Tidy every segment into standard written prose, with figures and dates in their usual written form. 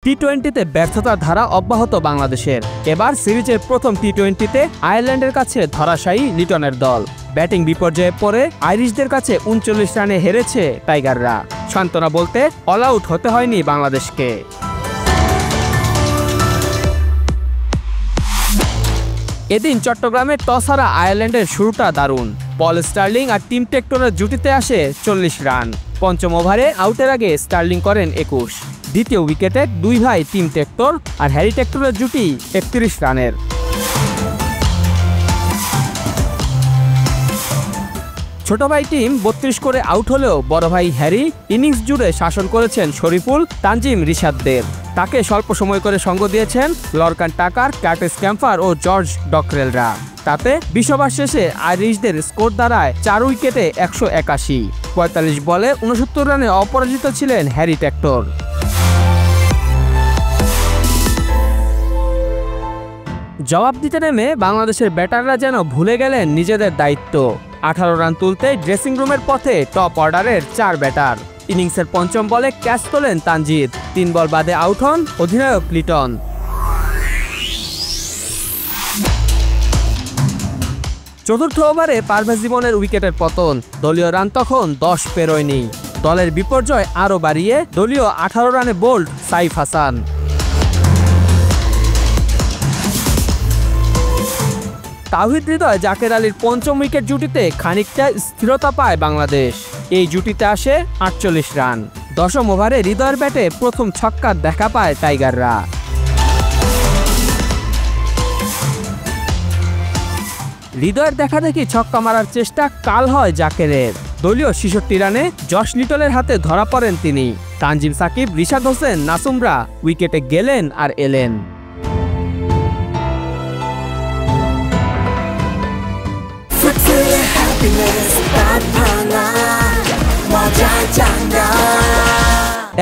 টি-20তে ব্যর্থতার ধারা অব্যাহত বাংলাদেশের। এবার সিরিজের প্রথম টি-20তে আয়ারল্যান্ডের কাছে ধরাশায়ী লিটনের দল। ব্যাটিং বিপর্যয়ে পড়ে আইরিশদের কাছে ৩৯ রানে হেরেছে টাইগাররা। সান্ত্বনা বলতে অল আউট হতে হয়নি বাংলাদেশকে। এদিন চট্টগ্রামে টস হারা আয়ারল্যান্ডের শুরুটা দারুণ। পল স্টার্লিং আর টিম টেক্টরের জুটিতে আসে ৪০ রান। পঞ্চম ওভারে আউটের আগে স্টার্লিং করেন ২১। দ্বিতীয় উইকেটে দুই ভাই টিম টেক্টর আর হ্যারি টেক্টরের জুটি ৩১ রানের। ছোট ভাই টিম ৩২ করে আউট হলেও বড় ভাই হ্যারি ইনিংস জুড়ে শাসন করেছেন শরীফুল, তানজিম, রিশাদদের। তাকে স্বল্প সময় করে সঙ্গ দিয়েছেন লরকান টাকার, কার্টিস ক্যাম্পার ও জর্জ ডকরেলরা। তাতে ২০ ওভার শেষে আইরিশদের স্কোর দাঁড়ায় ৪ উইকেটে ১৮১। ৪৫ বলে ৬৯ রানে অপরাজিত ছিলেন হ্যারি টেক্টর। জবাব দিতে নেমে বাংলাদেশের ব্যাটাররা যেন ভুলে গেলেন নিজেদের দায়িত্ব। ১৮ রান তুলতে ড্রেসিং রুমের পথে টপ অর্ডারের ৪ ব্যাটার। ইনিংসের পঞ্চম বলে ক্যাচ তোলেন তানজিদ। ৩ বল বাদে আউট হন অধিনায়ক লিটন। চতুর্থ ওভারে পারভেজ জীবনের উইকেটের পতন। দলীয় রান তখন ১০ পেরোয়নি। দলের বিপর্যয় আরও বাড়িয়ে দলীয় ১৮ রানে বোল্ড সাইফ হাসান। তাওহিদ হৃদয়, জাকের আলীর পঞ্চম উইকেট জুটিতে খানিকটা স্থিরতা পায় বাংলাদেশ। এই জুটিতে আসে ৪৮ রান। দশম ওভারে হৃদয়ের ব্যাটে প্রথম ছক্কার দেখা পায় টাইগাররা। হৃদয়ের দেখা দেখি ছক্কা মারার চেষ্টা কাল হয় জাকেরের। দলীয় ৬৬ রানে জশ লিটলের হাতে ধরা পড়েন তিনি। তানজিম সাকিব, রিশাদ হোসেন, নাসুমরা উইকেটে গেলেন আর এলেন।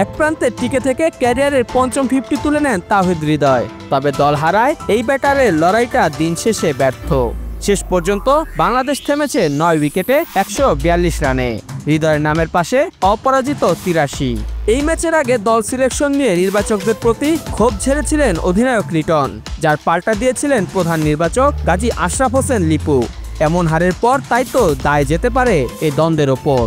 এক প্রান্তে টিকে থেকে ক্যারিয়ারের পঞ্চম 50 তুলে নেন তাওহিদ হৃদয়। তবে দল হারায় এই ব্যাটারের লড়াইটা দিন শেষে ব্যর্থ। শেষ পর্যন্ত বাংলাদেশ থেমেছে ৯ উইকেটে ১৪২ রানে। হৃদয়ের নামের পাশে অপরাজিত ৮৩। এই ম্যাচের আগে দল সিলেকশন নিয়ে নির্বাচকদের প্রতি ক্ষোভ ঝেড়েছিলেন অধিনায়ক লিটন, যার পাল্টা দিয়েছিলেন প্রধান নির্বাচক গাজী আশরাফ হোসেন লিপু। এমন হারের পর তাই তো দায় যেতে পারে এই দ্বন্দ্বের ওপর।